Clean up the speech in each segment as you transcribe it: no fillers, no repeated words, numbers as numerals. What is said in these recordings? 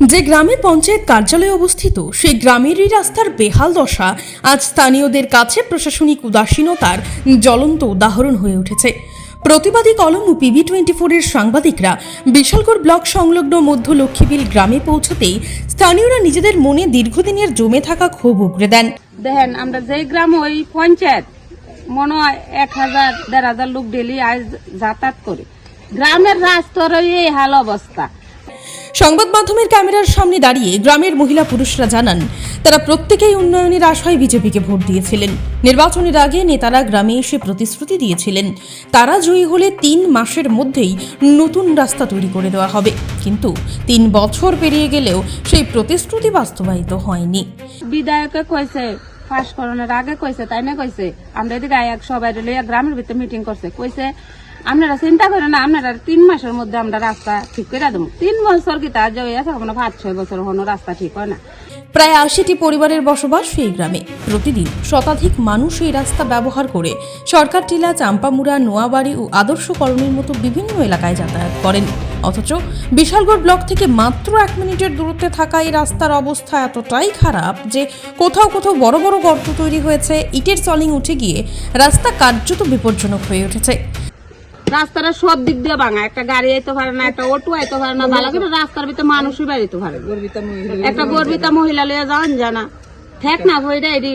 যে গ্রামে পঞ্চায়েত কার্যালয় অবস্থিত সেই গ্রামেরই রাস্তার বেহাল দশা আজ স্থানীয়দের কাছে প্রশাসনিক উদাসীনতার জ্বলন্ত উদাহরণ হয়ে উঠেছে। প্রতিবাদী কলম ও PB24 এর সাংবাদিকরা বিশালগড় ব্লক সংলগ্ন মধ্য লক্ষ্মীবিল গ্রামে পৌঁছতেই স্থানীয়রা নিজেদের মনে দীর্ঘদিনের জমে থাকা ক্ষোভ উগরে দেন। দেখেন, আমরা যে গ্রাম ওই পঞ্চায়েত মনে হয় 1000-1500 লোক ডেলি আজ যাতায়াত করে, গ্রামের রাস্তার এই হাল অবস্থা। সংবাদ মাধ্যমের ক্যামেরার সামনে দাঁড়িয়ে গ্রামের মহিলা পুরুষরা জানান তারা প্রত্যেকেই উন্নয়নের আশায় বিজেপিকে ভোট দিয়েছিলেন। নির্বাচনের আগে নেতারা গ্রামে এসে প্রতিশ্রুতি দিয়েছিলেন তারা জয়ী হলে 3 মাসের মধ্যেই নতুন রাস্তা তৈরি করে দেওয়া হবে, কিন্তু 3 বছর পেরিয়ে গেলেও সেই প্রতিশ্রুতি বাস্তবায়িত হয়নি। বিধায়কে কইছে পাশ করানোর আগে কইছে, তাই না কইছে আমরা এদিকে সবাই লইয়া গ্রামের ভিতরে মিটিং করছে, কইছে আপনারা চিন্তা করেন না, আপনারা 3 মাসের মধ্যে আমরা রাস্তা ঠিক করে দেবো। 3 বছর কি তা জয় আছে, 5-6 বছর হনো রাস্তা ঠিক হয় না। প্রায় 80টি পরিবারের বসবাস এই গ্রামে। প্রতিদিন শতাধিক মানুষ এই রাস্তা ব্যবহার করে সরকার টিলা, চাম্পামুড়া, নোয়াবাড়ি ও আদর্শ কলোনির মতো বিভিন্ন এলাকায় যাতায়াত করেন। অথচ বিশালগড় ব্লক থেকে মাত্র 1 মিনিটের দূরত্বে থাকা এই রাস্তার অবস্থা এতটাই খারাপ যে কোথাও কোথাও বড় বড় গর্ত তৈরি হয়েছে, ইটের সলিং উঠে গিয়ে রাস্তা কার্যত বিপজ্জনক হয়ে উঠেছে। রাস্তাটা সব দিক দিয়ে ভাঙা, একটা গাড়ি আইতে পারে না, একটা অটো আইতে পারে না, ভালো করে রাস্তার ভিতরে মানুষই বেরোতে পারে, একটা গর্বিতা মহিলা লইয়া যাওয়ান জানা ঠেক না হয়ে যায়। এটি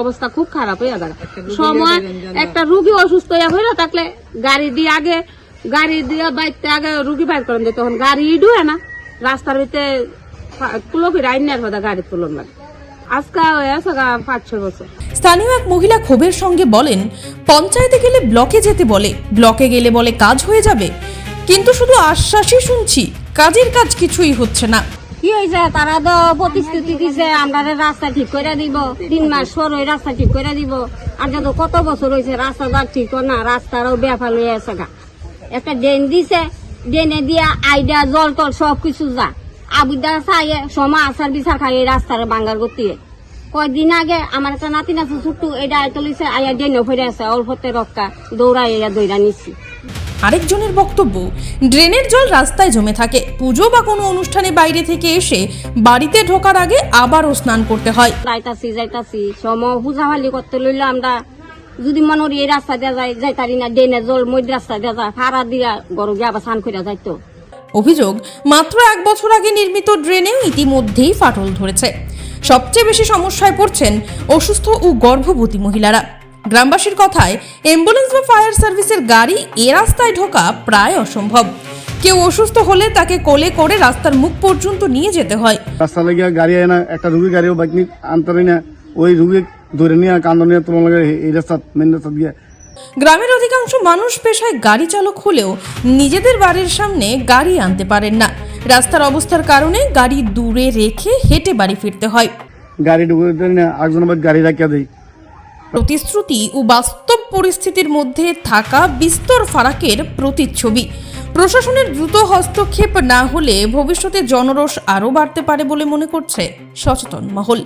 অবস্থা খুব খারাপ হয়ে গেল। সময় একটা রুগী অসুস্থ হয়ে থাকলে গাড়ি দিয়ে বাইতে আগে রুগী বাইর করেন দিত, তখন গাড়ি ডুয়ে না রাস্তার ভিতরে কুলকি রাইনার কথা গাড়ি তুলন লাগে। আজকে হয়েছে 5-6 বছর। স্থানীয় এক মহিলা ক্ষোভের সঙ্গে বলেন, পঞ্চায়েতে গেলে ব্লকে যেতে বলে, ব্লকে গেলে বলে কাজ হয়ে যাবে, কিন্তু শুধু আশ্বাসই শুনছি, কাজের কাজ কিছুই হচ্ছে না। কি হয়েছে, তারা তো প্রতিশ্রুতি দিছে আমরা রাস্তা ঠিক করে দিব, 3 মাস পর ওই রাস্তা ঠিক করে দিব। আর যত কত বছর হয়েছে রাস্তাটা ঠিক না, রাস্তারও বেফাল হয়ে আছে। একটা ড্রেন দিছে, ড্রেনে দিয়ে আইডা জল টল সবকিছু যা আবুদা চাইয়ে সময় আসার বিচার খাই রাস্তার বাঙ্গার গতিয়ে। কয়েকদিন আগে আমার একটা নাতি আছে ছোট্ট, এটা আইতে লইছে আইয়া ড্রেনে ফিরে আছে, অল্পতে রক্ষা দৌড়াই দৌড়া নিচ্ছি। আরেকজনের বক্তব্য, ড্রেনের জল রাস্তায় জমে থাকে, পুজো বা কোনো অনুষ্ঠানে বাইরে থেকে এসে বাড়িতে ঢোকার আগে আবারও স্নান করতে হয়। যাইতাছি সময় পূজাভালি করতে লইলে আমরা যদি মনে করি এই রাস্তা দেওয়া যাইতারি না, ড্রেনের জল মধ্যে রাস্তা দেওয়া যায়, ভাড়া দিয়া গরু গিয়ে আবার স্নান করে যাইতো। অভিযোগ, মাত্র 1 বছর আগে নির্মিত ড্রেনেও ইতিমধ্যেই ফাটল ধরেছে। সবচেয়ে বেশি সমস্যায় পড়ছেন অসুস্থ ও গর্ভবতী মহিলারা। গ্রামবাসীর কথায় অ্যাম্বুলেন্স বা ফায়ার সার্ভিসের গাড়ি এ রাস্তায় ঢোকা প্রায় অসম্ভব। কেউ অসুস্থ হলে তাকে কোলে করে রাস্তার মুখ পর্যন্ত নিয়ে যেতে হয়। রাস্তা লেগে গাড়ি আয় না, একটা রুগী গাড়িও বাইক নিয়ে আনতে না, ওই রুগী ধরে নিয়ে কান্দ নিয়ে তোমার লাগে এই রাস্তা মেন রাস্তা দিয়ে। গ্রামের অধিকাংশ মানুষ পেশায় গাড়ি চালক হলেও নিজেদের বাড়ির সামনে গাড়ি আনতে পারেন না। রাস্তার অবস্থার কারণে গাড়ি দূরে রেখে হেঁটে বাড়ি ফিরতে হয়। গাড়ি ঢুকে না, একজনের গাড়ি রাখিয়া দেয়। প্রতিশ্রুতি ও বাস্তব পরিস্থিতির মধ্যে থাকা বিস্তর ফারাকের প্রতিচ্ছবি। প্রশাসনের দ্রুত হস্তক্ষেপ না হলে ভবিষ্যতে জনরোষ আরও বাড়তে পারে বলে মনে করছে সচেতন মহল।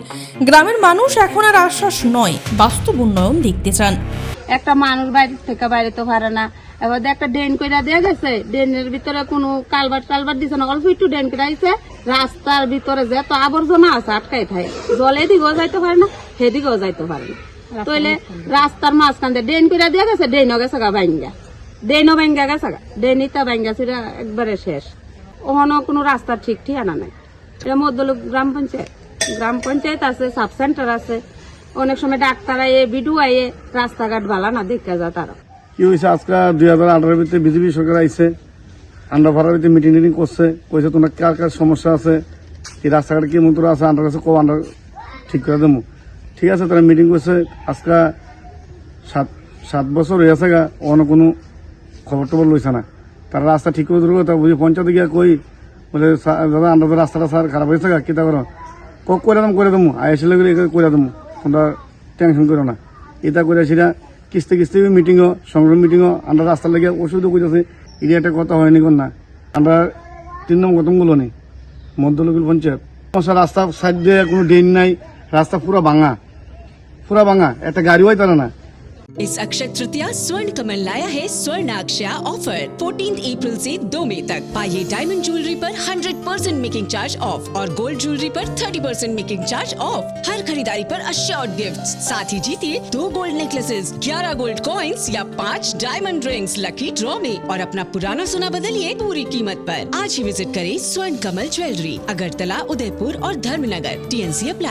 গ্রামের মানুষ এখন আর আশ্বাস নয়, বাস্তব উন্নয়ন দেখতে চান। একটা মানুষ বাইরে থেকে বাইরে তো পারে না, এবার একটা ড্রেন করে দেওয়া গেছে, ড্রেনের ভিতরে কোনো কালভার্ট দিছে না, অল্প একটু ড্রেন করে দিছে, রাস্তার ভিতরে যে তো আবর্জনা আছে আটকাই থাকে, জল এদিকেও যাইতে পারে না, সেদিকেও যাইতে পারে না। তাইলে রাস্তার মাঝখান দিয়ে ড্রেন করে দেওয়া গেছে, ড্রেনও গেছে ভাঙ্গা, ড্রেনও ভাঙ্গা গেছে, ড্রেনটা ভাঙ্গা ছিল একবারে শেষ। ওখানেও কোনো রাস্তা ঠিক ঠিকানা নাই। এটা মধ্যলোক গ্রাম পঞ্চায়েত আছে, সাব সেন্টার আছে, অনেক সময় ডাক্তার আইয়ে বিডু আইয়ে রাস্তাঘাট ভালো না দেখা যায়। তারা কি হয়েছে, আজকে 2018 ভিতরে বিজেপি সরকার আইসে, আন্ডারভাড়ার ভিতরে মিটিং করছে, কইছে তোমরা কার কার সমস্যা আছে, এই রাস্তাঘাট কি মতো আছে, আন্ডার কাছে কো আন্ডার ঠিক করে দেবো। ঠিক আছে, তারা মিটিং করছে, আজকে 7 বছর হয়ে আছে, অন্য কোনো খবর টবর লইছে না। তারা রাস্তা ঠিক করে ধরবো, তা বুঝি পঞ্চায়েতে গিয়া কই বলে দাদা আন্ডার রাস্তাটা স্যার খারাপ হয়েছে, কিতা করো করে দেবো, আইসলে করে দেবো, তোমরা টেনশন করো না। এটা করে সেটা কিস্তি মিটিংও সংগ্রাম মিটিংও আমরা রাস্তা লেগে ওষুধও করতেছে, এটা একটা কথা হয়নি কোন না। আমরা 3 নম্বর গতমগুলো নেই মধ্যলগুল পঞ্চায়েত রাস্তা সাইড দিয়ে কোনো ড্রেন নাই, রাস্তা পুরা ভাঙা, একটা গাড়িও তারা না। इस अक्षय तृतीया स्वर्ण कमल लाया है स्वर्ण अक्षया ऑफर 14 अप्रैल से 2 मई तक। पाइए डायमंड ज्वेलरी पर 100% मेकिंग चार्ज ऑफ और गोल्ड ज्वेलरी पर 30% मेकिंग चार्ज ऑफ। हर खरीदारी पर अश्योर्ड गिफ्ट, साथ ही जीतिए 2 गोल्ड नेकलेसेस, 11 गोल्ड कॉइन्स या 5 डायमंड रिंग्स लकी ड्रॉ में और अपना पुराना सोना बदलिए पूरी कीमत पर। आज ही विजिट करें स्वर्ण कमल ज्वेलरी, अगरतला, उदयपुर और धर्मनगर। TNC apply.